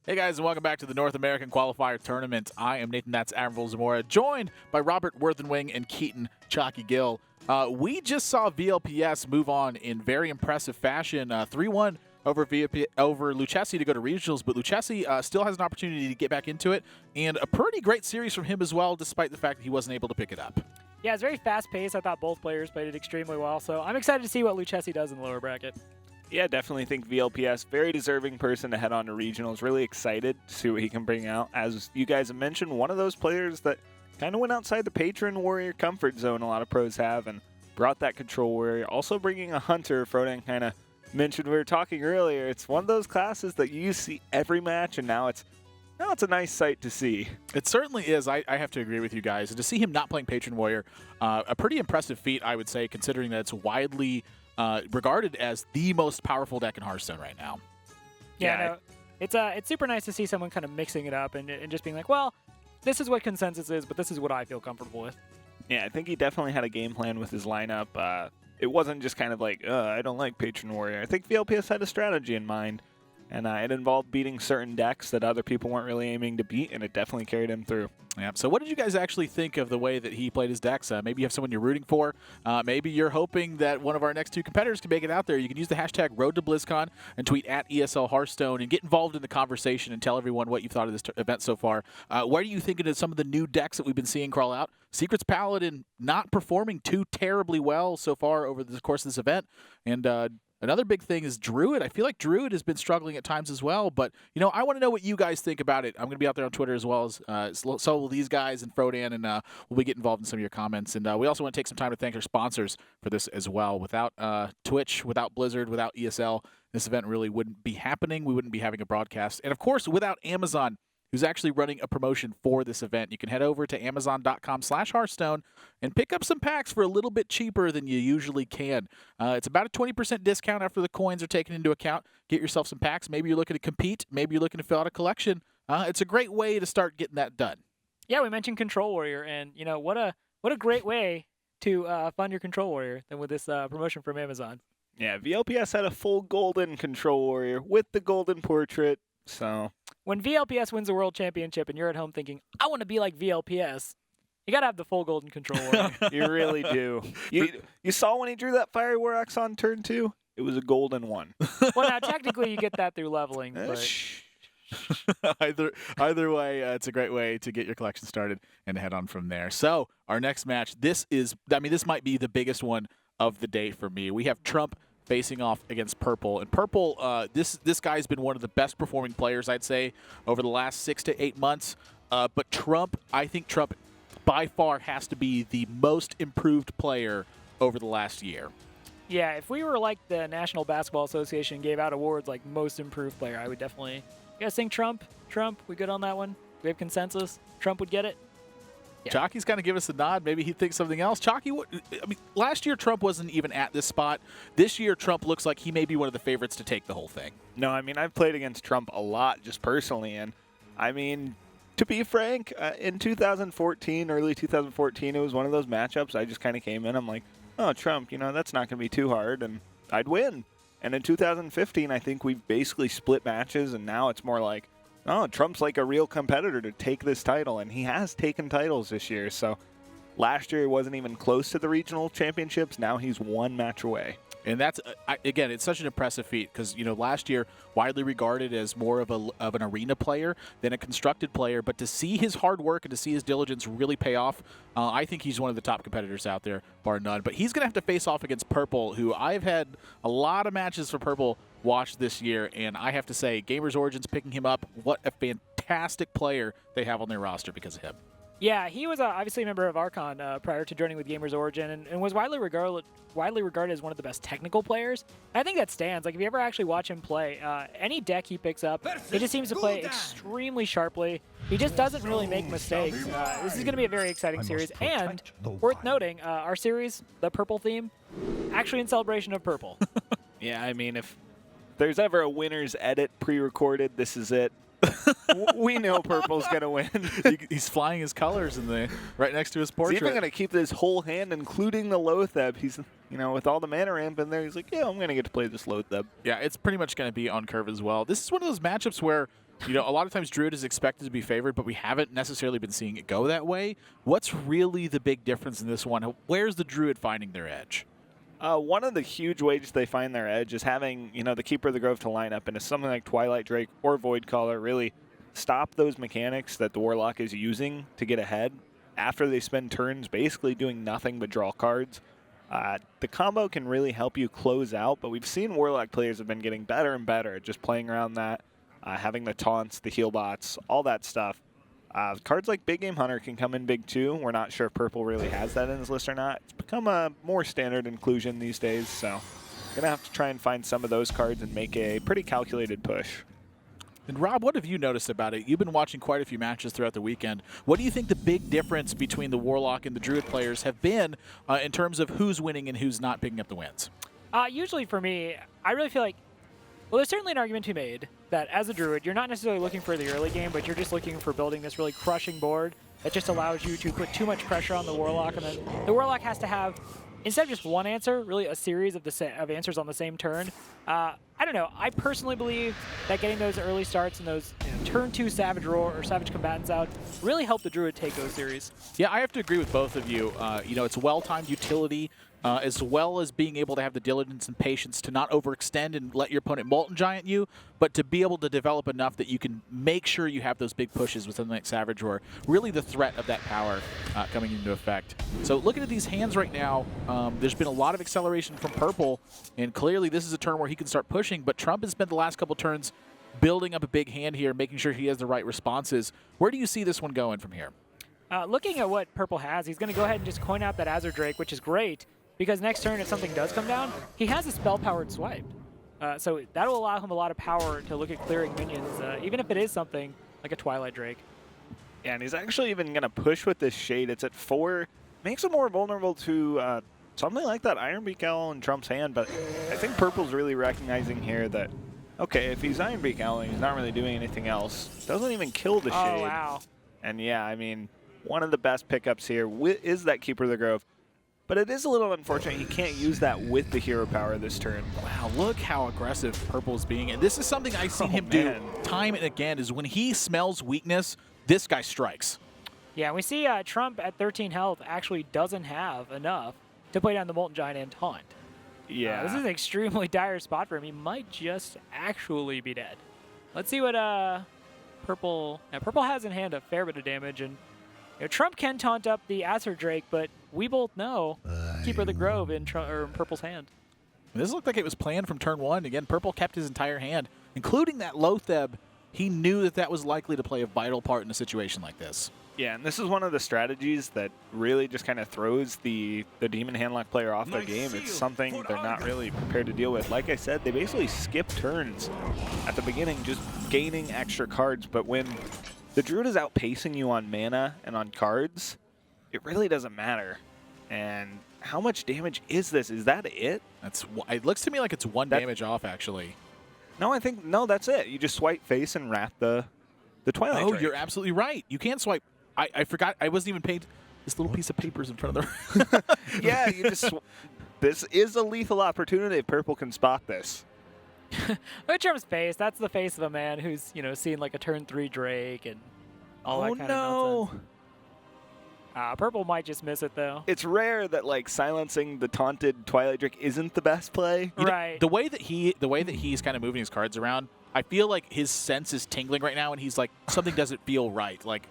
Hey guys, and welcome back to the North American Qualifier Tournament. I am Nathan That's Admiral Zamora, joined by Robert Worthenwing and Keaton Chalky Gill. We just saw VLPS move on in very impressive fashion, 3-1 over Lucchesi to go to regionals, but Lucchesi still has an opportunity to get back into it, and a pretty great series from him as well, despite the fact that he wasn't able to pick it up. Yeah, it's very fast-paced. I thought both players played it extremely well, so I'm excited to see what Lucchesi does in the lower bracket. Yeah, definitely think VLPS, very deserving person to head on to regionals. Really excited to see what he can bring out. As you guys have mentioned, one of those players that kind of went outside the Patron Warrior comfort zone, a lot of pros have, and brought that Control Warrior. Also bringing a Hunter, Frodan kind of mentioned, we were talking earlier, it's one of those classes that you see every match, and now it's a nice sight to see. It certainly is. I have to agree with you guys. And to see him not playing Patron Warrior, a pretty impressive feat, I would say, considering that it's widely regarded as the most powerful deck in Hearthstone right now. Yeah, no, it's super nice to see someone kind of mixing it up and just being like, well, this is what consensus is, but this is what I feel comfortable with. Yeah, I think he definitely had a game plan with his lineup. It wasn't just kind of like, I don't like Patron Warrior. I think VLPS had a strategy in mind, and it involved beating certain decks that other people weren't really aiming to beat, and it definitely carried him through. Yeah. So what did you guys actually think of the way that he played his decks? Maybe you have someone you're rooting for. Maybe you're hoping that one of our next two competitors can make it out there. You can use the hashtag #RoadToBlizzCon and tweet at ESL Hearthstone and get involved in the conversation and tell everyone what you thought of this event so far. What are you thinking of some of the new decks that we've been seeing crawl out? Secrets Paladin not performing too terribly well so far over the course of this event. And another big thing is Druid. I feel like Druid has been struggling at times as well, but I want to know what you guys think about it. I'm going to be out there on Twitter as well as so will these guys and Frodan, and we'll be getting involved in some of your comments. And we also want to take some time to thank our sponsors for this as well. Without Twitch, without Blizzard, without ESL, this event really wouldn't be happening. We wouldn't be having a broadcast. And of course, without Amazon, who's actually running a promotion for this event. You can head over to Amazon.com/Hearthstone and pick up some packs for a little bit cheaper than you usually can. It's about a 20% discount after the coins are taken into account. Get yourself some packs. Maybe you're looking to compete. Maybe you're looking to fill out a collection. It's a great way to start getting that done. Yeah, we mentioned Control Warrior, and what a great way to fund your Control Warrior than with this promotion from Amazon. Yeah, VLPS had a full golden Control Warrior with the golden portrait, so when VLPS wins the World Championship and you're at home thinking, I want to be like VLPS, you got to have the full golden Control Warrior. You really do. You saw when he drew that Fiery War Axe on turn 2? It was a golden one. Well, now, technically, you get that through leveling. But Either way, it's a great way to get your collection started and head on from there. So our next match, this might be the biggest one of the day for me. We have Trump facing off against Purple. And Purple, this guy's been one of the best performing players, I'd say, over the last 6 to 8 months. But I think Trump by far has to be the most improved player over the last year. Yeah, if we were like the National Basketball Association gave out awards like most improved player, I would definitely. You guys think Trump? We good on that one? We have consensus? Trump would get it? Yeah. Chalky's kind of give us a nod. Maybe he thinks something else. Chalky, last year Trump wasn't even at this spot. This year Trump looks like he may be one of the favorites to take the whole thing. No, I've played against Trump a lot just personally, and to be frank, in 2014, early 2014, it was one of those matchups I just kind of came in. I'm like, oh, Trump, that's not going to be too hard, and I'd win. And in 2015, I think we've basically split matches, and now it's more like, oh, Trump's like a real competitor to take this title, and he has taken titles this year. So last year, he wasn't even close to the regional championships. Now he's one match away. And that's, again, it's such an impressive feat because, last year, widely regarded as more of an arena player than a constructed player. But to see his hard work and to see his diligence really pay off, I think he's one of the top competitors out there, bar none. But he's going to have to face off against Purple, who I've had a lot of matches for Purple watched this year. And I have to say, Gamers Origins picking him up, what a fantastic player they have on their roster because of him. Yeah, he was obviously a member of Archon prior to joining with Gamers Origin and was widely regarded as one of the best technical players. I think that stands. Like, if you ever actually watch him play, any deck he picks up, he just seems to play extremely sharply. He just doesn't really make mistakes. This is going to be a very exciting series. And worth noting, our series, the Purple theme, actually in celebration of Purple. Yeah, if there's ever a winner's edit pre-recorded, this is it. We know Purple's going to win. He's flying his colors right next to his portrait. He's even going to keep this whole hand, including the Lotheb. He's, with all the mana ramp in there, he's like, yeah, I'm going to get to play this Lotheb. Yeah, it's pretty much going to be on curve as well. This is one of those matchups where You know, a lot of times Druid is expected to be favored, but we haven't necessarily been seeing it go that way. What's really the big difference in this one? Where's the Druid finding their edge? One of the huge ways they find their edge is having, the Keeper of the Grove to line up into something like Twilight Drake or Void Caller, really stop those mechanics that the Warlock is using to get ahead after they spend turns basically doing nothing but draw cards. The combo can really help you close out, but we've seen Warlock players have been getting better and better at just playing around that, having the taunts, the heal bots, all that stuff. Cards like Big Game Hunter can come in big too. We're not sure if Purple really has that in his list or not. It's become a more standard inclusion these days, so going to have to try and find some of those cards and make a pretty calculated push. And Rob, what have you noticed about it? You've been watching quite a few matches throughout the weekend. What do you think the big difference between the Warlock and the Druid players have been in terms of who's winning and who's not picking up the wins? Usually for me, I really feel like, well, there's certainly an argument to be made that as a Druid, you're not necessarily looking for the early game, but you're just looking for building this really crushing board that just allows you to put too much pressure on the Warlock, and then the Warlock has to have, instead of just one answer, really a series of answers on the same turn. I don't know. I personally believe that getting those early starts and those turn 2 Savage Roar or Savage Combatants out really help the Druid take those series. Yeah, I have to agree with both of you. It's well-timed utility, as well as being able to have the diligence and patience to not overextend and let your opponent Molten Giant you, but to be able to develop enough that you can make sure you have those big pushes with something like Savage Roar. Really the threat of that power coming into effect. So looking at these hands right now, there's been a lot of acceleration from Purple, and clearly this is a turn where he can start pushing, but Trump has spent the last couple turns building up a big hand here, making sure he has the right responses. Where do you see this one going from here? Looking at what Purple has, he's going to go ahead and just coin out that Azure Drake, which is great, because next turn, if something does come down, he has a spell-powered swipe. So that'll allow him a lot of power to look at clearing minions, even if it is something like a Twilight Drake. Yeah, and he's actually even going to push with this Shade. It's at 4. Makes him more vulnerable to something like that Iron Beak Owl in Trump's hand, but I think Purple's really recognizing here that, okay, if he's Iron Beak Owl and he's not really doing anything else, doesn't even kill the Shade. Oh, wow. And yeah, I mean, one of the best pickups here is that Keeper of the Grove. But it is a little unfortunate he can't use that with the hero power this turn. Wow, look how aggressive Purple is being. And this is something I've seen him do time and again, is when he smells weakness, this guy strikes. Yeah, we see Trump at 13 health actually doesn't have enough to play down the Molten Giant and taunt. Yeah. This is an extremely dire spot for him. He might just actually be dead. Let's see what Purple... Yeah, Purple has in hand a fair bit of damage, and Trump can taunt up the Azure Drake, but we both know Keeper of the Grove in Purple's hand. This looked like it was planned from turn 1. Again, Purple kept his entire hand, including that Lotheb. He knew that that was likely to play a vital part in a situation like this. Yeah, and this is one of the strategies that really just kind of throws the Demon Handlock player off their game. It's something they're not really prepared to deal with. Like I said, they basically skip turns at the beginning, just gaining extra cards. But when the Druid is outpacing you on mana and on cards, it really doesn't matter. And how much damage is this? Is that it? It looks to me like it's 1 damage off, actually. No, that's it. You just swipe face and wrap the Twilight Drake. Oh, you're absolutely right. You can swipe. I forgot. I wasn't even paying this little piece of papers in front of the... Yeah, you just... This is a lethal opportunity if Purple can spot this. Look at Trump's face. That's the face of a man who's, seeing like a turn 3 Drake and all that kind of nonsense. Purple might just miss it, though. It's rare that silencing the taunted Twilight Drake isn't the best play. Right. The way that he's kind of moving his cards around, I feel like his sense is tingling right now, and he's like, something doesn't feel right. Like,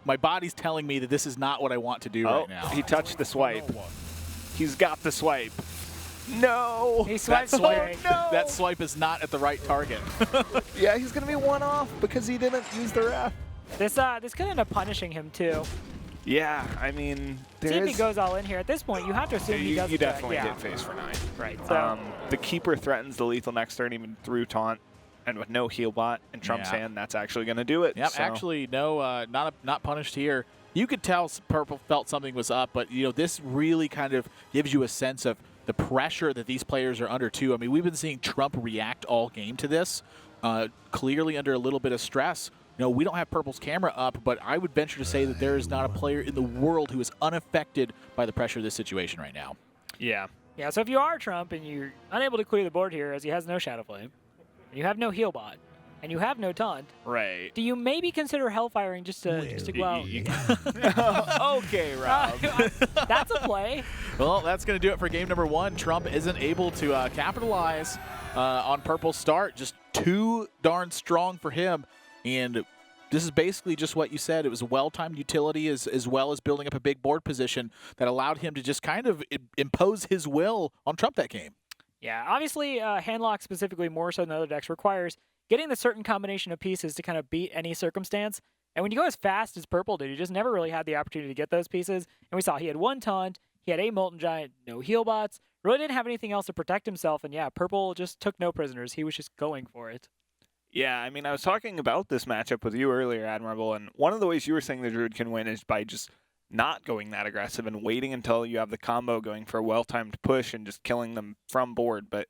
my body's telling me that this is not what I want to do right now. He touched the swipe. He's got the swipe. No. He swipes no. That swipe is not at the right target. Yeah, he's going to be 1 off because he didn't use the wrath. This could end up punishing him, too. Yeah, I mean, See if he goes all in here. At this point, you have to assume he doesn't. You definitely get face for 9. Right. So. The Keeper threatens the lethal next turn even through taunt, and with no heal bot in Trump's hand, that's actually going to do it. Yep, so. actually, no, not punished here. You could tell Purple felt something was up, but this really kind of gives you a sense of the pressure that these players are under too. I mean, we've been seeing Trump react all game to this, clearly under a little bit of stress. We don't have Purple's camera up, but I would venture to say that there is not a player in the world who is unaffected by the pressure of this situation right now. Yeah. Yeah, so if you are Trump and you're unable to clear the board here as he has no Shadow Flame, and you have no heal bot, and you have no taunt, Right. do you maybe consider Hellfiring just to go out? Okay, Rob. That's a play. Well, that's going to do it for game number 1. Trump isn't able to capitalize on Purple's start. Just too darn strong for him. And this is basically just what you said. It was a well-timed utility as well as building up a big board position that allowed him to just kind of impose his will on Trump that game. Yeah, obviously, Handlock specifically more so than other decks requires getting the certain combination of pieces to kind of beat any circumstance. And when you go as fast as Purple did, he just never really had the opportunity to get those pieces. And we saw he had 1 taunt, he had a Molten Giant, no heal bots, really didn't have anything else to protect himself. And yeah, Purple just took no prisoners. He was just going for it. Yeah, I mean, I was talking about this matchup with you earlier, Admirable, and one of the ways you were saying the Druid can win is by just not going that aggressive and waiting until you have the combo going for a well-timed push and just killing them from board. But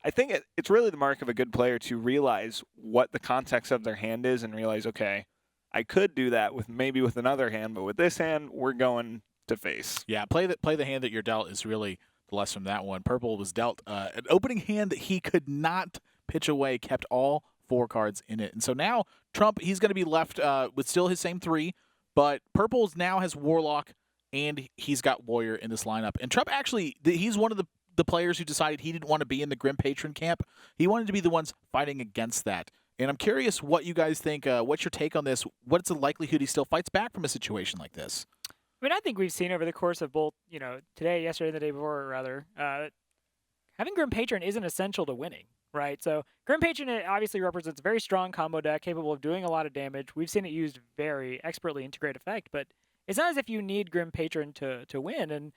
I think it's really the mark of a good player to realize what the context of their hand is and realize, okay, I could do that with another hand, but with this hand, we're going to face. Yeah, play the hand that you're dealt is really the lesson from that one. Purple was dealt an opening hand that he could not pitch away, kept all 4 cards in it. And so now Trump, he's going to be left with still his same 3, but Purple's now has Warlock and he's got Warrior in this lineup. And Trump actually, he's one of the players who decided he didn't want to be in the Grim Patron camp. He wanted to be the ones fighting against that. And I'm curious what you guys think. What's your take on this? What's the likelihood he still fights back from a situation like this? I mean, I think we've seen over the course of both, today, yesterday, and the day before, rather, having Grim Patron isn't essential to winning, right? So Grim Patron obviously represents a very strong combo deck capable of doing a lot of damage. We've seen it used very expertly into great effect, but it's not as if you need Grim Patron to win, and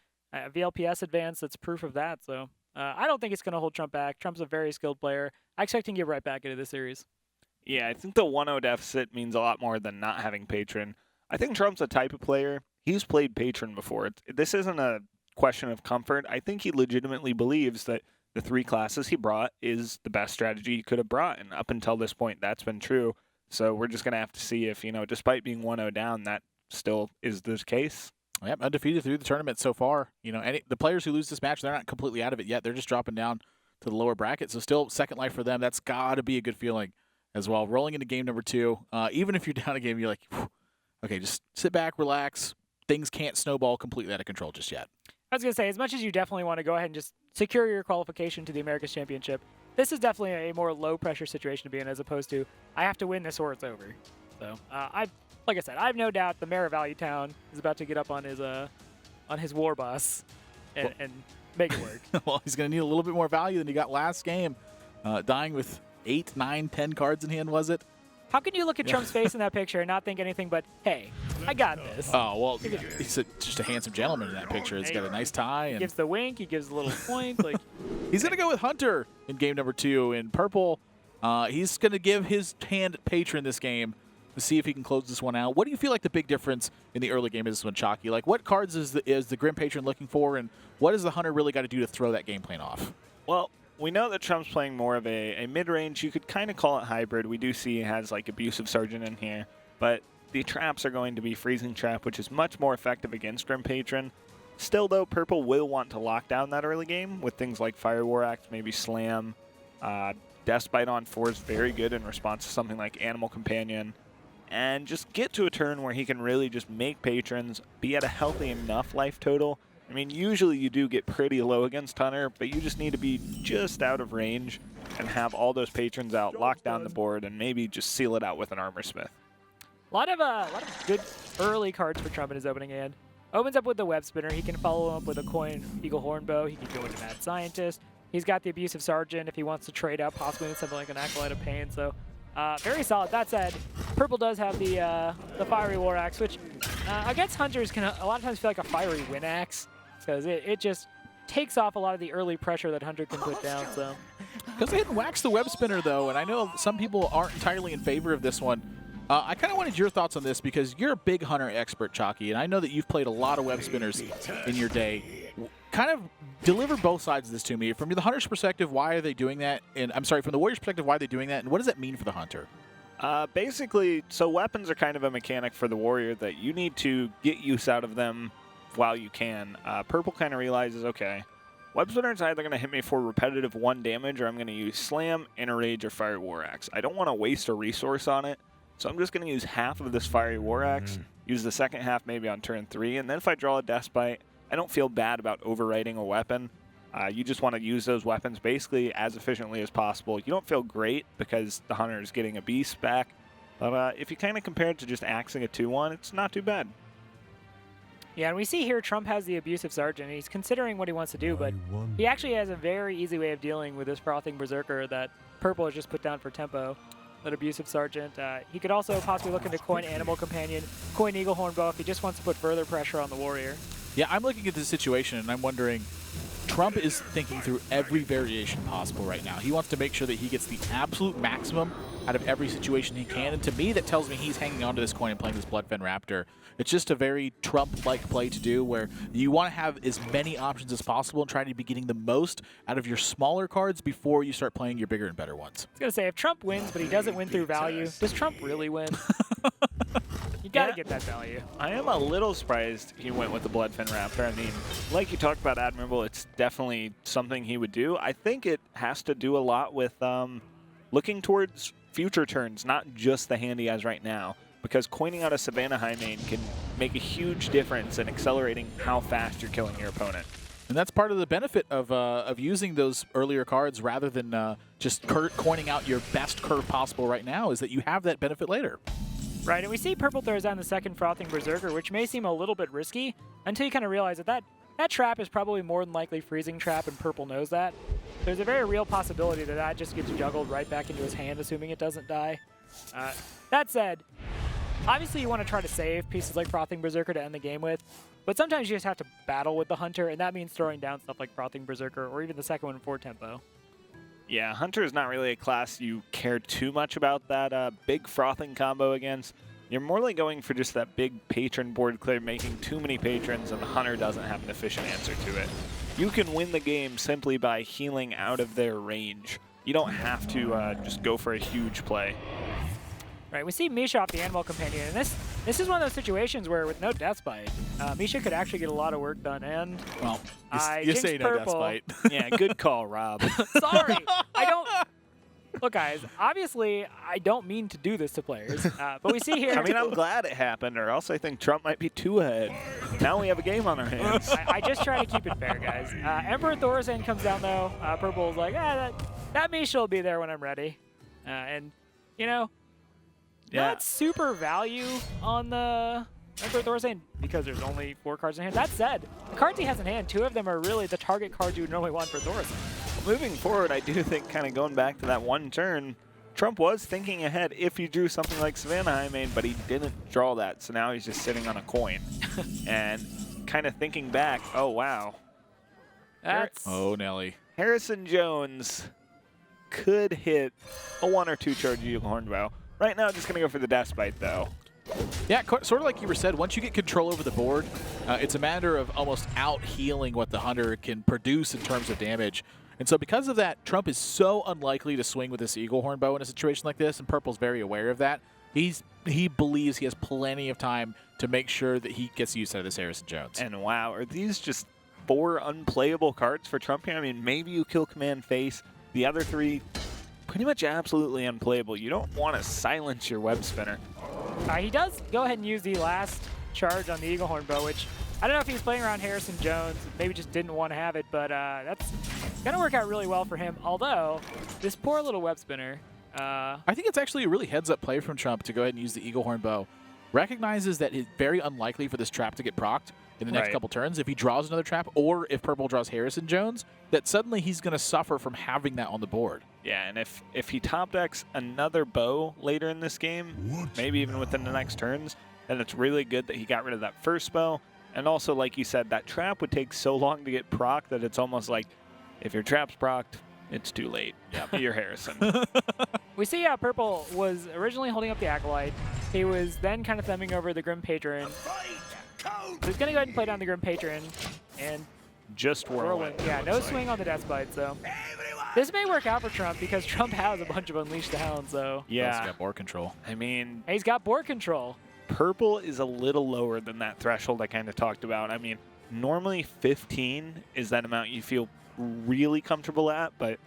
VLPS advance, that's proof of that. So I don't think it's going to hold Trump back. Trump's a very skilled player. I expect him to get right back into this series. Yeah, I think the 1-0 deficit means a lot more than not having Patron. I think Trump's a type of player. He's played Patron before. This isn't a question of comfort. I think he legitimately believes that the 3 classes he brought is the best strategy he could have brought. And up until this point, that's been true. So we're just going to have to see if, despite being 1-0 down, that still is the case. Yep, undefeated through the tournament so far. The players who lose this match, they're not completely out of it yet. They're just dropping down to the lower bracket. So still second life for them. That's got to be a good feeling as well. Rolling into game number 2, even if you're down a game, you're like, okay, just sit back, relax. Things can't snowball completely out of control just yet. I was going to say, as much as you definitely want to go ahead and just secure your qualification to the America's Championship, this is definitely a more low-pressure situation to be in as opposed to, I have to win this or it's over. So, like I said, I have no doubt the mayor of Value Town is about to get up on his war bus and make it work. Well, he's going to need a little bit more value than he got last game. Dying with 8, 9, 10 cards in hand, was it? How can you look at Trump's face in that picture and not think anything but, hey, I got this? Oh, well, he's just a handsome gentleman in that picture. He's got a nice tie. He gives the wink. He gives a little point. Like he's going to go with Hunter in game number 2. In Purple, he's going to give his hand Patron this game to see if he can close this one out. What do you feel like the big difference in the early game is this one, Chalky? Like, what cards is the Grim Patron looking for, and what does the Hunter really got to do to throw that game plan off? Well, we know that Trump's playing more of a mid-range. You could kind of call it hybrid. We do see he has like Abusive Sergeant in here, but the traps are going to be Freezing Trap, which is much more effective against Grim Patron. Still, though, Purple will want to lock down that early game with things like Fire War Axe, maybe Slam. Deathbite on 4 is very good in response to something like Animal Companion. And just get to a turn where he can really just make patrons, be at a healthy enough life total. I mean, usually you do get pretty low against Hunter, but you just need to be just out of range and have all those patrons out, lock down the board, and maybe just seal it out with an Armor Smith. A lot of good early cards for Trump in his opening hand. Opens up with the Web Spinner. He can follow up with a Coin Eagle Hornbow. He can go into Mad Scientist. He's got the Abusive Sergeant if he wants to trade up, possibly into something like an Acolyte of Pain. So very solid. That said, Purple does have the Fiery War Axe, which against Hunters can a lot of times feel like a Fiery Wind Axe, because it just takes off a lot of the early pressure that Hunter can put down. So, because they didn't wax the Web Spinner, though, and I know some people aren't entirely in favor of this one. I kind of wanted your thoughts on this because you're a big Hunter expert, Chalky, and I know that you've played a lot of Web Spinners in your day. Kind of deliver both sides of this to me. From the Hunter's perspective, why are they doing that? And I'm sorry, from the Warrior's perspective, why are they doing that? And what does that mean for the Hunter? Basically, so weapons are kind of a mechanic for the Warrior that you need to get use out of them while you can. Purple kind of realizes, okay, Web Spinner's either going to hit me for repetitive 1 damage, or I'm going to use Slam, Inner Rage, or Fiery War Axe. I don't want to waste a resource on it, so I'm just going to use half of this Fiery War Axe, use the second half maybe on turn 3, and then if I draw a Despite, I don't feel bad about overwriting a weapon. You just want to use those weapons basically as efficiently as possible. You don't feel great because the Hunter is getting a Beast back, but if you kind of compare it to just axing a 2-1, it's not too bad. Yeah, and we see here Trump has the Abusive Sergeant, and he's considering what he wants to do, but he actually has a very easy way of dealing with this Frothing Berserker that Purple has just put down for tempo, that Abusive Sergeant. He could also possibly look into coin Animal Companion, coin Eaglehorn Bow if he just wants to put further pressure on the Warrior. Yeah, I'm looking at this situation, and I'm wondering, Trump is thinking through every variation possible right now. He wants to make sure that he gets the absolute maximum out of every situation he can, and to me, that tells me he's hanging on to this coin and playing this Bloodfen Raptor. It's just a very Trump-like play to do, where you want to have as many options as possible and try to be getting the most out of your smaller cards before you start playing your bigger and better ones. I was going to say, if Trump wins, but he doesn't win through value, does Trump really win? You got to get that value. I am a little surprised he went with the Bloodfen Raptor. I mean, like you talked about Admirable, it's definitely something he would do. I think it has to do a lot with looking towards future turns, not just the hand he has right now, because coining out a Savannah Highmane can make a huge difference in accelerating how fast you're killing your opponent. And that's part of the benefit of using those earlier cards rather than just coining out your best curve possible right now, is that you have that benefit later. Right, and we see Purple throws down the second Frothing Berserker, which may seem a little bit risky until you kind of realize that that trap is probably more than likely Freezing Trap, and Purple knows that. There's a very real possibility that that just gets juggled right back into his hand, assuming it doesn't die. That said, obviously you want to try to save pieces like Frothing Berserker to end the game with, but sometimes you just have to battle with the Hunter, and that means throwing down stuff like Frothing Berserker, or even the second one for tempo. Yeah, Hunter is not really a class you care too much about that big Frothing combo against. You're more like going for just that big patron board clear, making too many patrons, and the Hunter doesn't have an efficient answer to it. You can win the game simply by healing out of their range. You don't have to just go for a huge play. Right, we see Misha off the Animal Companion, and this is one of those situations where with no Deathbite, Misha could actually get a lot of work done, and well, you jinxed say no Purple. Deathbite. Yeah, good call, Rob. Sorry, I don't... Look, guys, obviously, I don't mean to do this to players, but we see here... I mean, I'm glad it happened, or else I think Trump might be 2 ahead. Now we have a game on our hands. I just try to keep it fair, guys. Emperor Thorazane comes down, though. Purple's like, that Misha will be there when I'm ready. And, you know, not super value on the Emperor Thorazane because there's only 4 cards in hand. That said, the cards he has in hand, 2 of them are really the target cards you would normally want for Thorazane. Moving forward, I do think kind of going back to that one turn, Trump was thinking ahead if he drew something like Savannah Highmane, but he didn't draw that, so now he's just sitting on a coin. And kind of thinking back, oh, wow. Oh, Nelly. Harrison Jones could hit a 1 or 2 charge Eaglehorn Bow. Right now, just going to go for the Despite, though. Yeah, sort of like you were said, once you get control over the board, it's a matter of almost out-healing what the Hunter can produce in terms of damage. And so because of that, Trump is so unlikely to swing with this Eaglehorn Bow in a situation like this, and Purple's very aware of that. He believes he has plenty of time to make sure that he gets use out of this Harrison Jones. And wow, are these just 4 unplayable cards for Trump here? I mean, maybe you kill Command Face. The other 3, pretty much absolutely unplayable. You don't want to silence your Web Spinner. He does go ahead and use the last charge on the Eaglehorn Bow, which I don't know if he's playing around Harrison Jones, maybe just didn't want to have it, but that's going to work out really well for him. Although, this poor little Web Spinner. I think it's actually a really heads-up play from Trump to go ahead and use the Eaglehorn Bow. Recognizes that it's very unlikely for this trap to get procced in the next couple turns if he draws another trap, or if Purple draws Harrison Jones, that suddenly he's going to suffer from having that on the board. Yeah, and if he top decks another bow later in this game, maybe even within the next turns, then it's really good that he got rid of that first bow. And also, like you said, that trap would take so long to get procced that it's almost like if your trap's procced, it's too late. Yeah, you're Harrison. We see how Purple was originally holding up the Acolyte. He was then kind of thumbing over the Grim Patron. So he's going to go ahead and play down the Grim Patron and just whirlwind. Yeah, no swing on the Deathbite, so this may work out for Trump because Trump has a bunch of Unleash the Hound, so yeah, he's got board control. I mean, he's got board control. Purple is a little lower than that threshold I kind of talked about. I mean, normally 15 is that amount you feel really comfortable at, but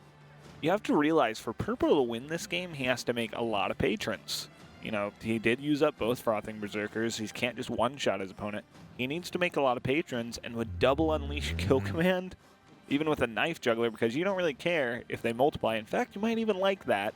you have to realize for Purple to win this game, he has to make a lot of patrons. You know, he did use up both Frothing Berserkers. He can't just one-shot his opponent. He needs to make a lot of patrons, and with double Unleash Kill Command, even with a Knife Juggler, because you don't really care if they multiply. In fact, you might even like that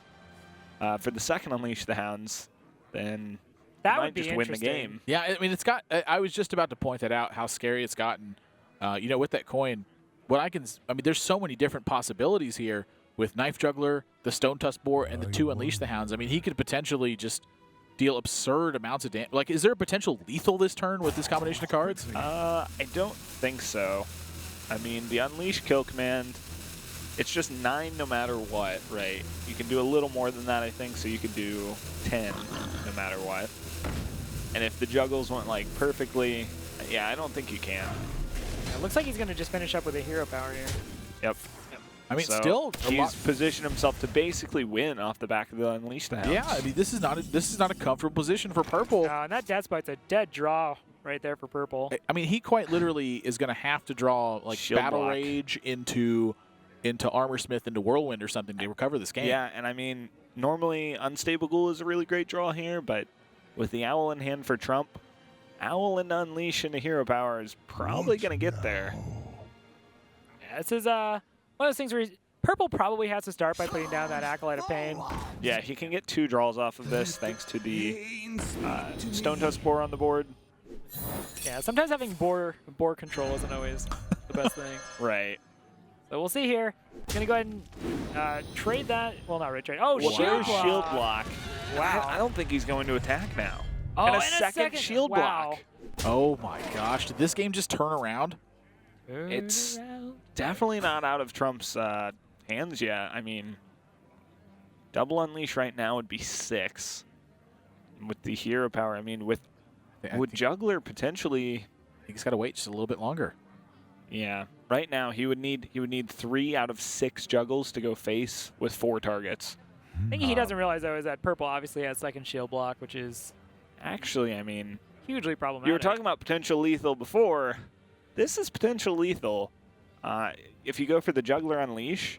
for the second Unleash the Hounds, then That you would might be just win the interesting. game. Yeah, I mean, it's got. I was just about to point that out, how scary it's gotten. You know, with that coin, I mean, there's so many different possibilities here with Knife Juggler, the Stone Tusk Boar, and the 2 Unleash the Hounds. I mean, he could potentially just deal absurd amounts of damage. Like, is there a potential lethal this turn with this combination of cards? I don't think so. I mean, the Unleash Kill Command, it's just 9 no matter what, right? You can do a little more than that, I think, so you could do 10 no matter what. And if the juggles went, like, perfectly, yeah, I don't think you can. It looks like he's going to just finish up with a hero power here. Yep. I mean, So still, he's positioned himself to basically win off the back of the Unleash the Hounds. yeah. I mean, this is not a comfortable position for Purple. And that Death Spite's a dead draw right there for Purple. I mean, he quite literally is going to have to draw like Shield Battle block. Rage into Armor Smith into Whirlwind or something to recover this game. Yeah, and I mean, normally Unstable Ghoul is a really great draw here, but with the Owl in hand for Trump, Owl and Unleash into hero power is probably going to get there. Yeah, this is one of those things where Purple probably has to start by putting down that Acolyte of Pain. Yeah, he can get 2 draws off of this thanks to the Stone Tusk Boar on the board. Yeah, sometimes having boar control isn't always the best thing. Right. So we'll see here. Gonna go ahead and trade that. Well, not really trade. Oh, Well, shield there's block. shield block. Wow. I don't think he's going to attack now. Oh, and a and second shield wow. block. Oh my gosh! Did this game just turn around? It's definitely not out of Trump's hands yet. I mean, double Unleash right now would be 6. With the hero power, I mean, with Juggler potentially, I think he's got to wait just a little bit longer. yeah. Right now, he would need 3 out of 6 juggles to go face with 4 targets. I think he doesn't realize, though, is that Purple obviously has second shield block, which is Actually, I mean, hugely problematic. you were talking about potential lethal before. This is potential lethal. If you go for the Juggler Unleash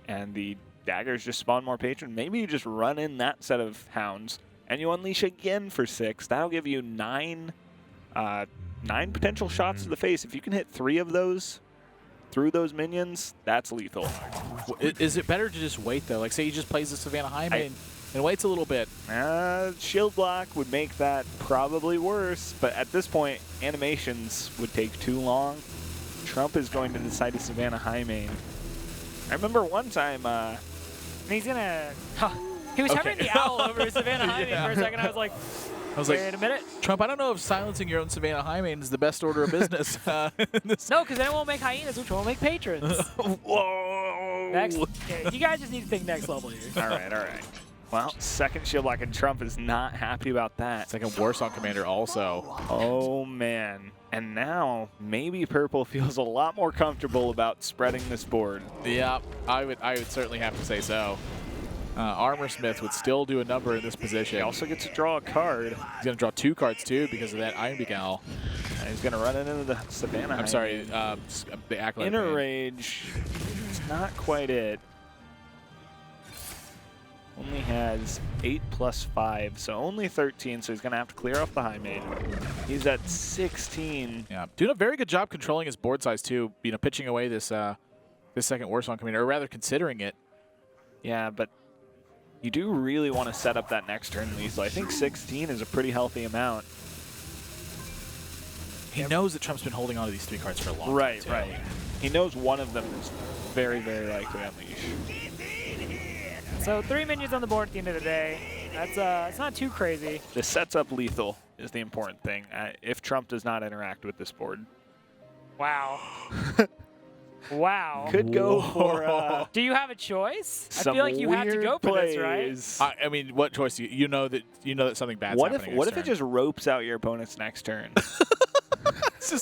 and the daggers just spawn more patron, maybe you just run in that set of hounds and you unleash again for 6. That'll give you 9 potential shots to the face. If you can hit 3 of those through those minions, that's lethal. Is it better to just wait though? Like, say he just plays the Savannah Hyman and waits a little bit. Shield block would make that probably worse, but at this point, animations would take too long. Trump is going to decide to Savannah High Main. I remember one time, And he's gonna. He was having the owl over Savannah Hyman for a second. I was like, wait a minute. Trump, I don't know if silencing your own Savannah Hyman is the best order of business. No, because then it won't make hyenas, which won't make patrons. whoa! Next, yeah, you guys just need to think next level here. All right. Well, second shield block, and Trump is not happy about that. Second worst on Commander also. Oh, man. And now, maybe Purple feels a lot more comfortable about spreading this board. Yeah, I would certainly have to say so. Armor Smith would still do a number in this position. He also gets to draw a card. He's going to draw 2 cards too because of that Iron Beak Owl. And he's going to run it into the Savannah. I'm sorry, the Acolyte. Inner Rage. It's not quite it. Only has 8 plus 5, so only 13, so he's going to have to clear off the high main. He's at 16. Yeah, doing a very good job controlling his board size too. You know, pitching away this this second worst on Commander, or rather considering it. Yeah, but you do really want to set up that next turn lethal. I think 16 is a pretty healthy amount. He knows that Trump's been holding on to these 3 cards for a long time. Right. He knows one of them is very, very likely unleash. So 3 minions on the board at the end of the day. That's it's not too crazy. This sets up lethal is the important thing. If Trump does not interact with this board. Wow. Wow. Could go for Do you have a choice? I some feel like you have to go for this, right? plays. I mean, what choice? You know that something bad's What happening. if next it just ropes out your opponent's next turn? it's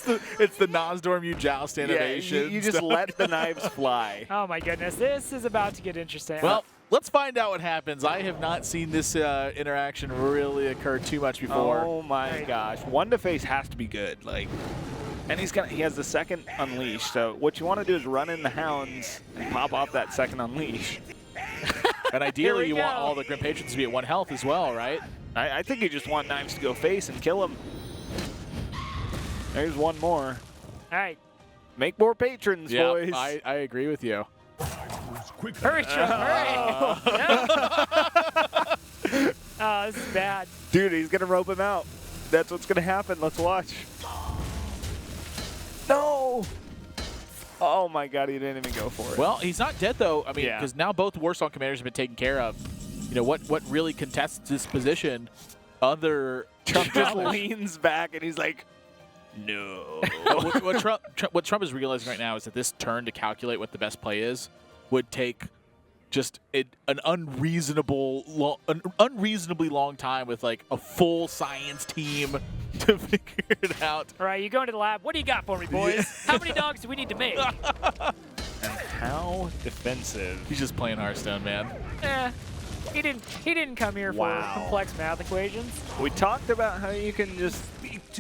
the Nosdorm you joust animation. you just let the knives fly. Oh my goodness, this is about to get interesting. Well, let's find out what happens. I have not seen this interaction really occur too much before. Oh my gosh. One to face has to be good. Like, And he has the second unleash. So what you want to do is run in the hounds and pop off that second unleash. And ideally, you want all the Grim Patrons to be at 1 health as well, right? I think you just want Knives to go face and kill him. There's one more. All right. Make more patrons, Yeah, boys. I agree with you. Hurry, Trump, hurry! Oh, this is bad. Dude, he's going to rope him out. That's what's going to happen. Let's watch. No! Oh my god, he didn't even go for it. Well, he's not dead, though. I mean, Yeah. because now both Warsong commanders have been taken care of. You know, what really contests this position, other... Trump just leans back and he's like, no. what Trump is realizing right now is that this turn to calculate what the best play is would take just an unreasonably long time with like a full science team to figure it out. All right, you go into the lab. What do you got for me, boys? How many dogs do we need to make? And how defensive. He's just playing Hearthstone, man. He didn't come here for complex math equations. We talked about how you can just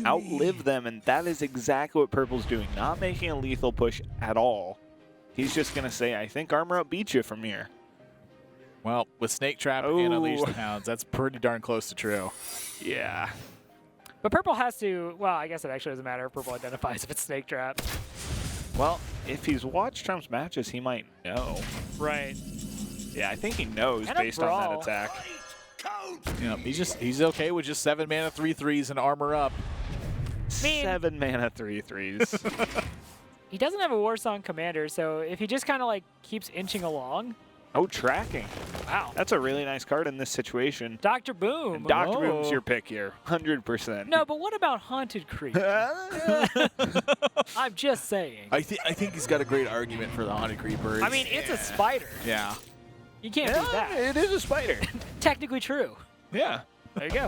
outlive them, and that is exactly what Purple's doing. Not making a lethal push at all. He's just going to say, I think Armor Up beats you from here. Well, with Snake Trap and Unleash the Hounds, that's pretty darn close to true. Yeah. But Purple has to, well, I guess it actually doesn't matter if Purple identifies if it's Snake Trap. Well, if he's watched Trump's matches, he might know. Right. Yeah, I think he knows And a based on that brawl. attack. You know, he's okay with just 7 mana 3/3s and Armor Up. mean- 7 mana 3/3s. He doesn't have a Warsong commander, so if he just kind of like keeps inching along, Oh, tracking. wow. That's a really nice card in this situation. Dr. Boom. Dr. Boom's your pick here, 100%. No, but what about Haunted Creep? I'm just saying. I think he's got a great argument for the Haunted Creeper. I mean, it's a spider. yeah. You can't beat that. It is a spider. Technically true. Yeah. There you go.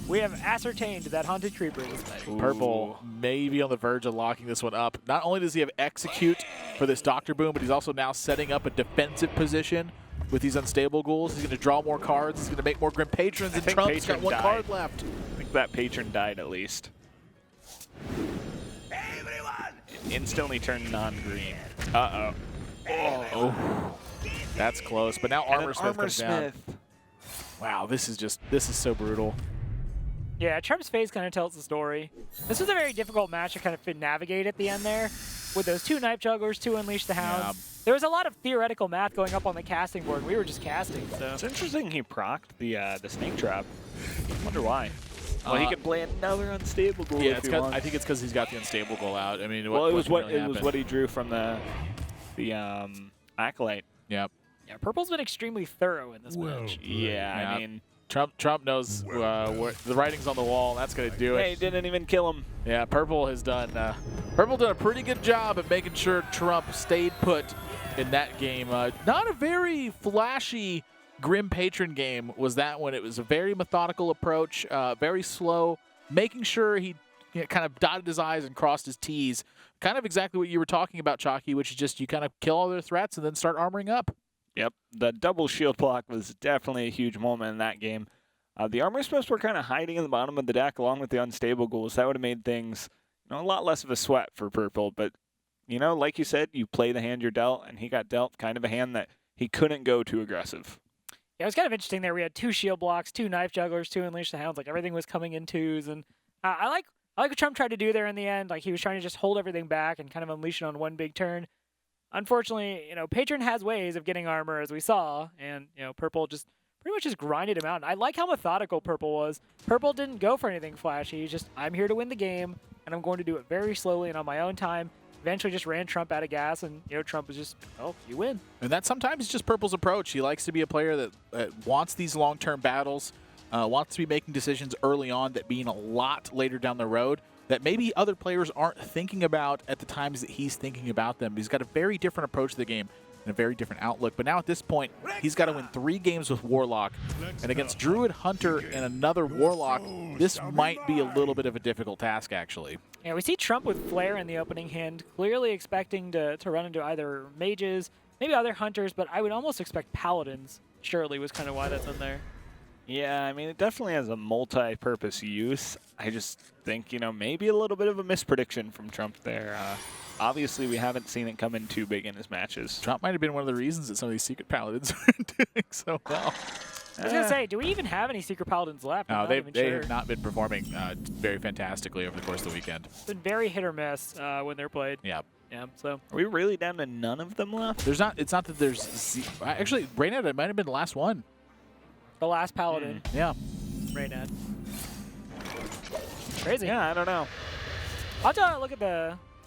We have ascertained that Haunted Creeper is a spider. Purple may be on the verge of locking this one up. Not only does he have Execute for this Dr. Boom, but he's also now setting up a defensive position with these Unstable Ghouls. He's going to draw more cards. He's going to make more Grim Patrons, and think Trump's got Patron 1 died. card left. I think that patron died at least. Instantly turned non-green. Uh-oh. Oh. That's close. But now Armor Smith comes down. Smith. Wow, this is so brutal. Yeah, Trump's face kind of tells the story. This was a very difficult match to kind of navigate at the end there. With those 2 Knife Jugglers, 2 Unleash the Hounds. There was a lot of theoretical math going up on the casting board. We were just casting, so. It's interesting he procced the Snake Trap. Wonder why. Well, he can play another Unstable Ghoul Yeah, if he wants. I think it's because he's got the Unstable Goal out. I mean, Well, it was what can really what he drew from the Acolyte. Yep. Yeah, Purple's been extremely thorough in this match. Yeah, I mean, Trump knows what the writing's on the wall. And that's going to do hey, he it. didn't even kill him. Yeah, Purple done a pretty good job at making sure Trump stayed put in that game. Not a very flashy Grim Patron game was that one. It was a very methodical approach, very slow, making sure he kind of dotted his I's and crossed his T's. Kind of exactly what you were talking about, Chalky, which is just you kind of kill all their threats and then start armoring up. Yep, the double shield block was definitely a huge moment in that game. The Armor Smiths were kind of hiding in the bottom of the deck along with the Unstable Ghouls. That would have made things a lot less of a sweat for Purple. But, like you said, you play the hand you're dealt, and he got dealt kind of a hand that he couldn't go too aggressive. Yeah, it was kind of interesting there. We had 2 shield blocks, 2 Knife Jugglers, 2 Unleash the Hounds. Like, everything was coming in 2s. And I like what Trump tried to do there in the end. Like, he was trying to just hold everything back and kind of unleash it on one big turn. Unfortunately, Patron has ways of getting armor, as we saw, and, Purple just pretty much just grinded him out. And I like how methodical Purple was. Purple didn't go for anything flashy. He's just, I'm here to win the game, and I'm going to do it very slowly and on my own time. Eventually just ran Trump out of gas, and, Trump was just, oh, you win. And that sometimes is just Purple's approach. He likes to be a player that wants these long-term battles, wants to be making decisions early on that mean a lot later down the road that maybe other players aren't thinking about at the times that he's thinking about them. He's got a very different approach to the game and a very different outlook. But now at this point, he's got to win 3 games with Warlock. And against Druid, Hunter, and another Warlock, this might be a little bit of a difficult task, actually. Yeah, we see Trump with Flare in the opening hand, clearly expecting to run into either mages, maybe other hunters, but I would almost expect paladins. Surely was kind of why that's in there. Yeah, I mean, it definitely has a multi-purpose use. I just think, you know, maybe a little bit of a misprediction from Trump there. Obviously, we haven't seen it come in too big in his matches. Trump might have been one of the reasons that some of these secret paladins are doing so well. I was gonna say, do we even have any secret paladins left? No, I'm not they even sure. have not been performing very fantastically over the course of the weekend. It's been very hit or miss when they're played. Yeah. Yeah, so Are we really down to none of them left? There's not. It's not that there's. Actually, Brainerd might have been the last one. the last paladin, Yeah. Raynad. Crazy. Yeah, I don't know. I'll have to look at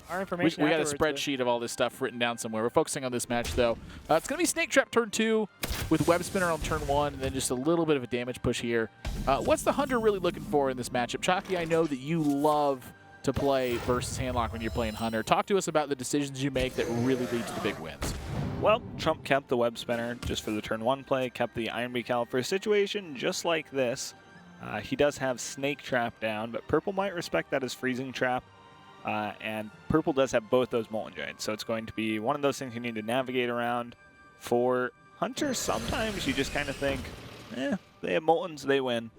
our information. We got a afterwards, but- spreadsheet of all this stuff written down somewhere. We're focusing on this match, though. It's going to be Snake Trap turn 2 with Web Spinner on turn 1, and then just a little bit of a damage push here. What's the Hunter really looking for in this matchup? Chalky, I know that you love to play versus Handlock when you're playing Hunter. Talk to us about the decisions you make that really lead to the big wins. Well, Trump kept the Web Spinner just for the turn 1 play, kept the Iron Beak for a situation just like this. He does have Snake Trap down, but Purple might respect that as Freezing Trap. And Purple does have both those Molten Giants, so it's going to be one of those things you need to navigate around. For Hunter, sometimes you just kind of think, they have Moltens, they win,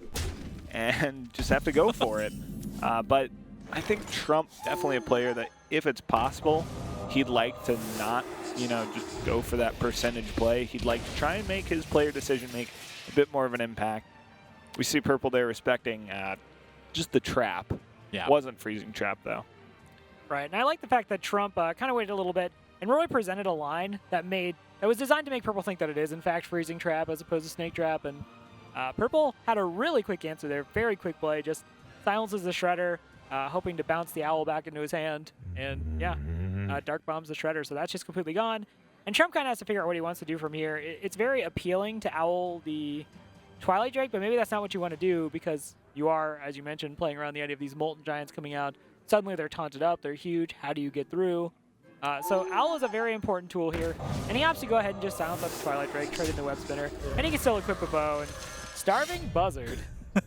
and just have to go for it. But I think Trump definitely a player that, if it's possible, he'd like to not, just go for that percentage play. He'd like to try and make his player decision make a bit more of an impact. We see Purple there respecting just the trap. Yeah. Wasn't Freezing Trap, though. Right, and I like the fact that Trump kind of waited a little bit and really presented a line that was designed to make Purple think that it is, in fact, Freezing Trap as opposed to Snake Trap. And Purple had a really quick answer there, very quick play, just silences the Shredder, hoping to bounce the Owl back into his hand. And, Dark Bombs the Shredder, so that's just completely gone. And Trump kind of has to figure out what he wants to do from here. It's very appealing to Owl the Twilight Drake, but maybe that's not what you want to do because you are, as you mentioned, playing around the idea of these Molten Giants coming out. Suddenly they're taunted up, they're huge, how do you get through? So Owl is a very important tool here, and he opts to go ahead and just silence up the Twilight Drake, trade in the Web Spinner, and he can still equip a bow, and Starving Buzzard.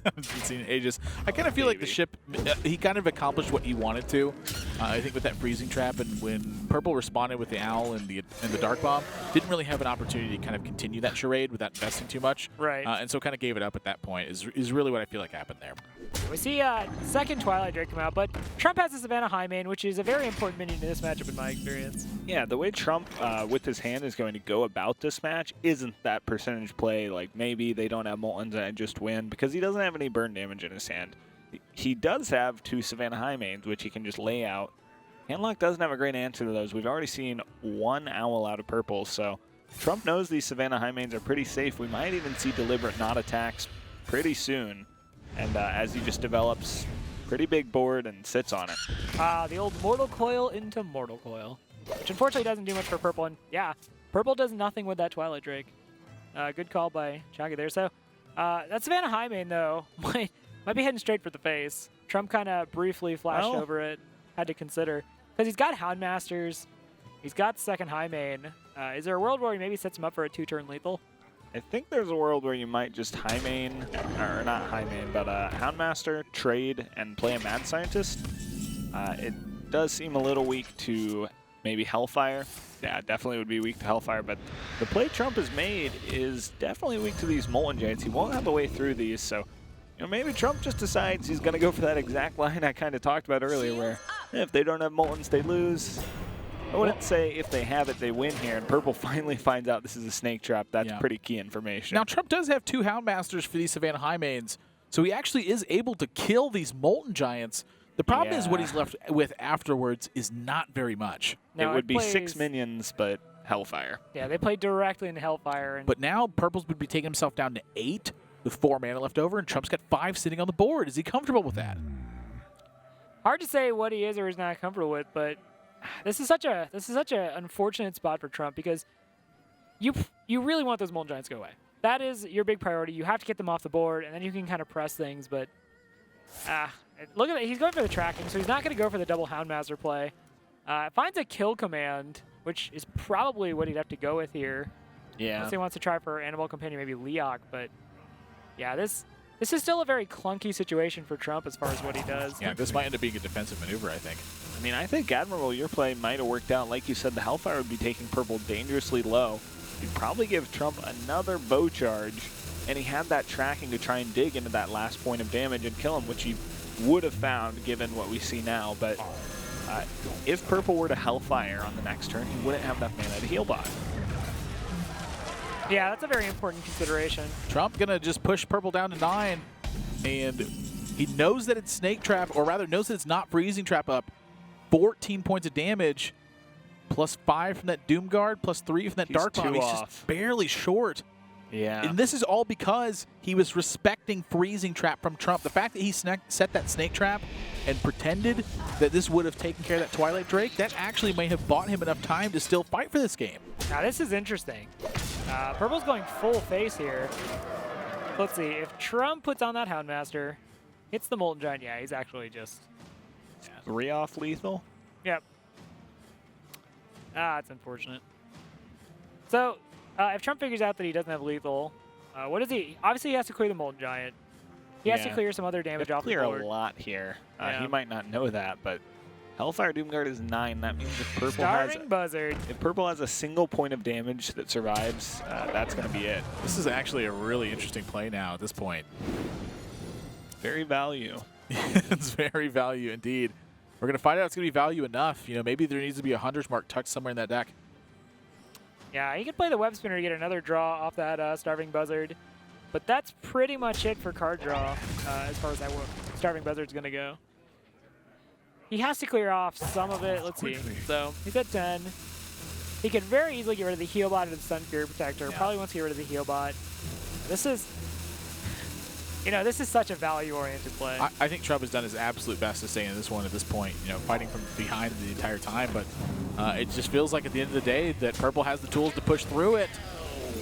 I've seen it ages. I kind of feel like the ship, he kind of accomplished what he wanted to. I think with that Freezing Trap, and when Purple responded with the Owl and the Dark Bomb, didn't really have an opportunity to kind of continue that charade without investing too much. Right. And so kind of gave it up at that point is really what I feel like happened there. We see second Twilight Drake come out, but Trump has the Savannah High Main, which is a very important minion in this matchup in my experience. Yeah, the way Trump, with his hand, is going to go about this match isn't that percentage play, like maybe they don't have Moltens and just win, because he doesn't have any burn damage in his hand. He does have 2 Savannah High Mains, which he can just lay out. Handlock doesn't have a great answer to those. We've already seen 1 Owl out of Purple, so Trump knows these Savannah High Mains are pretty safe. We might even see deliberate not attacks pretty soon. And as he just develops pretty big board and sits on it. The old Mortal Coil into Mortal Coil, which unfortunately doesn't do much for Purple. And yeah, Purple does nothing with that Twilight Drake. Good call by Chagi there. So that Savannah High Main, though, might be heading straight for the face. Trump kind of briefly flashed over it, had to consider. Because he's got Houndmasters, he's got second High Main. Is there a world where he maybe sets him up for a 2-turn lethal? I think there's a world where you might just High Main, or not High Main, but Houndmaster, trade, and play a Mad Scientist. It does seem a little weak to maybe Hellfire. Yeah, definitely would be weak to Hellfire, but the play Trump has made is definitely weak to these Molten Giants. He won't have a way through these, so maybe Trump just decides he's going to go for that exact line I kind of talked about earlier, where if they don't have Moltens, they lose. I wouldn't say if they have it, they win here, and Purple finally finds out this is a Snake Trap. That's pretty key information. Now, Trump does have 2 Houndmasters for these Savannah High Mains, so he actually is able to kill these Molten Giants. The problem is what he's left with afterwards is not very much. It would be 6 minions, but Hellfire. Yeah, they play directly into Hellfire. But now Purple's would be taking himself down to 8 with 4 mana left over, and Trump's got 5 sitting on the board. Is he comfortable with that? Hard to say what he is or is not comfortable with, but this is such a unfortunate spot for Trump because you really want those Molten Giants to go away. That is your big priority. You have to get them off the board, and then you can kind of press things. But look at it. He's going for the tracking, so he's not going to go for the double Houndmaster play. Finds a kill command, which is probably what he'd have to go with here. Yeah. Unless he wants to try for Animal Companion, maybe Leok. But yeah, this is still a very clunky situation for Trump as far as what he does. Yeah, this might end up being a defensive maneuver, I think. I mean, I think, Admiral, your play might have worked out. Like you said, the Hellfire would be taking Purple dangerously low. You'd probably give Trump another bow charge, and he had that tracking to try and dig into that last point of damage and kill him, which he would have found given what we see now. But if Purple were to Hellfire on the next turn, he wouldn't have enough mana to heal bot. Yeah, that's a very important consideration. Trump gonna just push Purple down to 9, and he knows that it's Snake Trap, or rather knows that it's not Freezing Trap up. 14 points of damage, plus 5 from that Doom Guard, plus 3 from that Dark Bomb. He's just barely short. Yeah. And this is all because he was respecting Freezing Trap from Trump. The fact that he set that Snake Trap and pretended that this would have taken care of that Twilight Drake, that actually may have bought him enough time to still fight for this game. Now this is interesting. Purple's going full face here. Let's see, if Trump puts on that Houndmaster, hits the Molten Giant, yeah, he's actually just... 3 off lethal? Yep. It's unfortunate. So, if Trump figures out that he doesn't have lethal, what does he... Obviously, he has to clear the Molten Giant. He has to clear some other damage off the board. Clear a lot here. He might not know that, but Hellfire Doomguard is 9. That means if Purple has a single point of damage that survives, that's going to be it. This is actually a really interesting play now at this point. Very value. It's very value indeed. We're going to find out it's going to be value enough. You know, maybe there needs to be a Hunter's Mark tucked somewhere in that deck. Yeah, he could play the Web Spinner to get another draw off that Starving Buzzard. But that's pretty much it for card draw as far as that Starving Buzzard's going to go. He has to clear off some of it. Let's see. So he's at 10. He could very easily get rid of the Heal Bot and the Sun Fury Protector. Yeah. Probably wants to get rid of the Heal Bot. This is... You know, this is such a value-oriented play. I think Trump has done his absolute best to stay in this one at this point, you know, fighting from behind the entire time. But it just feels like at the end of the day that Purple has the tools to push through it.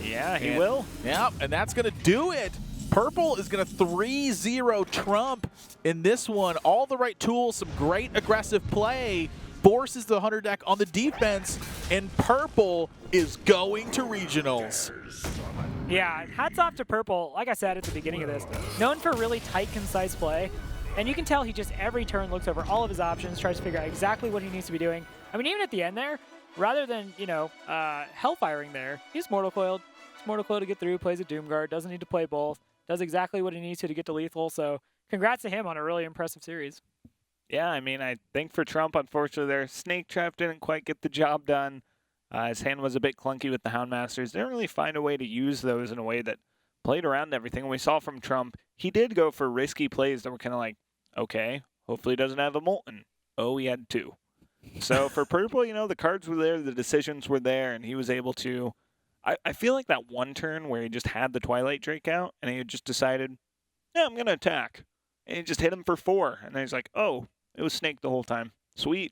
Yeah, he will. Yeah, and that's going to do it. Purple is going to 3-0 Trump in this one. All the right tools, some great aggressive play. Forces the Hunter deck on the defense, and Purple is going to regionals. Yeah, hats off to Purple. Like I said at the beginning of this, known for really tight, concise play. And you can tell he just every turn looks over all of his options, tries to figure out exactly what he needs to be doing. I mean, even at the end there, rather than, you know, Hellfiring there, he's Mortal Coiled. He's Mortal Coiled to get through, plays a Doomguard, doesn't need to play both, does exactly what he needs to get to lethal. So congrats to him on a really impressive series. Yeah, I mean, I think for Trump, unfortunately, their Snake Trap didn't quite get the job done. His hand was a bit clunky with the Houndmasters. Didn't really find a way to use those in a way that played around everything. And we saw from Trump, he did go for risky plays that were kind of like, okay, hopefully he doesn't have a Molten. Oh, he had 2. So for Purple, you know, the cards were there, the decisions were there, and he was able to... I feel like that one turn where he just had the Twilight Drake out, and he had just decided, yeah, I'm going to attack. And he just hit him for 4. And then he's like, oh, it was Snake the whole time. Sweet.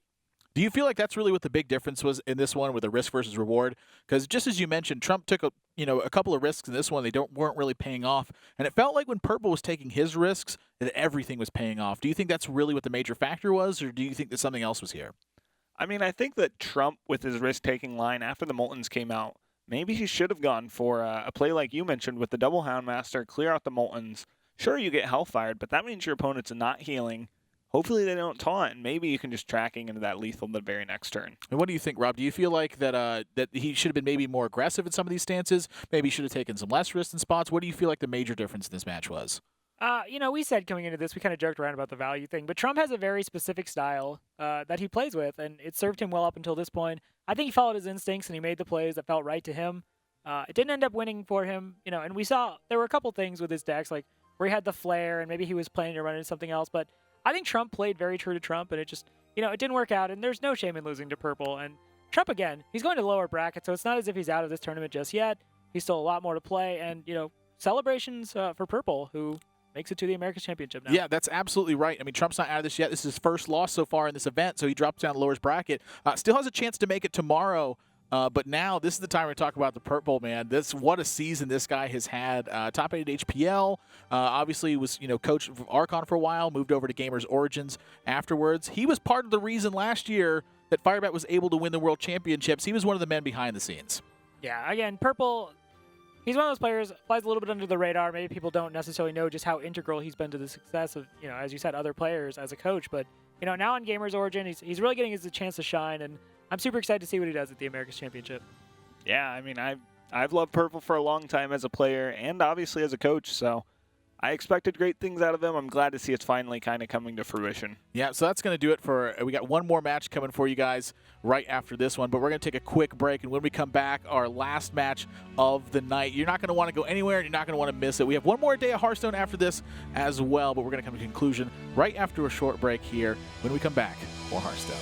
Do you feel like that's really what the big difference was in this one with the risk versus reward? Because just as you mentioned, Trump took a couple of risks in this one. They weren't really paying off, and it felt like when Purple was taking his risks, that everything was paying off. Do you think that's really what the major factor was, or do you think that something else was here? I mean, I think that Trump, with his risk-taking line after the Moltens came out, maybe he should have gone for a play like you mentioned with the double Houndmaster, clear out the Moltens. Sure, you get Hellfired, but that means your opponent's not healing. Hopefully they don't taunt, and maybe you can just tracking into that lethal the very next turn. And what do you think, Rob? Do you feel like that that he should have been maybe more aggressive in some of these stances? Maybe he should have taken some less risks in spots? What do you feel like the major difference in this match was? You know, we said coming into this, we kind of joked around about the value thing, but Trump has a very specific style that he plays with, and it served him well up until this point. I think he followed his instincts, and he made the plays that felt right to him. It didn't end up winning for him, you know, and we saw there were a couple things with his decks, like where he had the flare, and maybe he was planning to run into something else, but I think Trump played very true to Trump, and it just, you know, it didn't work out, and there's no shame in losing to Purple. And Trump, again, he's going to lower bracket, so it's not as if he's out of this tournament just yet. He's still a lot more to play, and, you know, celebrations for Purple, who makes it to the America's Championship now. Yeah, that's absolutely right. I mean, Trump's not out of this yet. This is his first loss so far in this event, so he drops down the lowest bracket. Still has a chance to make it tomorrow. But now this is the time to talk about the Purple, man. What a season this guy has had. Top 8 at HPL. Obviously was, you know, coach of Archon for a while, moved over to Gamers Origins afterwards. He was part of the reason last year that Firebat was able to win the World Championships. He was one of the men behind the scenes. Yeah, again, Purple, he's one of those players, flies a little bit under the radar. Maybe people don't necessarily know just how integral he's been to the success of, you know, as you said, other players as a coach. But, you know, now on Gamers Origin, he's really getting his chance to shine, and I'm super excited to see what he does at the America's Championship. Yeah, I mean, I've loved Purple for a long time as a player and obviously as a coach, so I expected great things out of him. I'm glad to see it's finally kind of coming to fruition. Yeah, so that's going to do it for – we got one more match coming for you guys right after this one, but we're going to take a quick break, and when we come back, our last match of the night. You're not going to want to go anywhere, and you're not going to want to miss it. We have one more day of Hearthstone after this as well, but we're going to come to a conclusion right after a short break here when we come back for Hearthstone.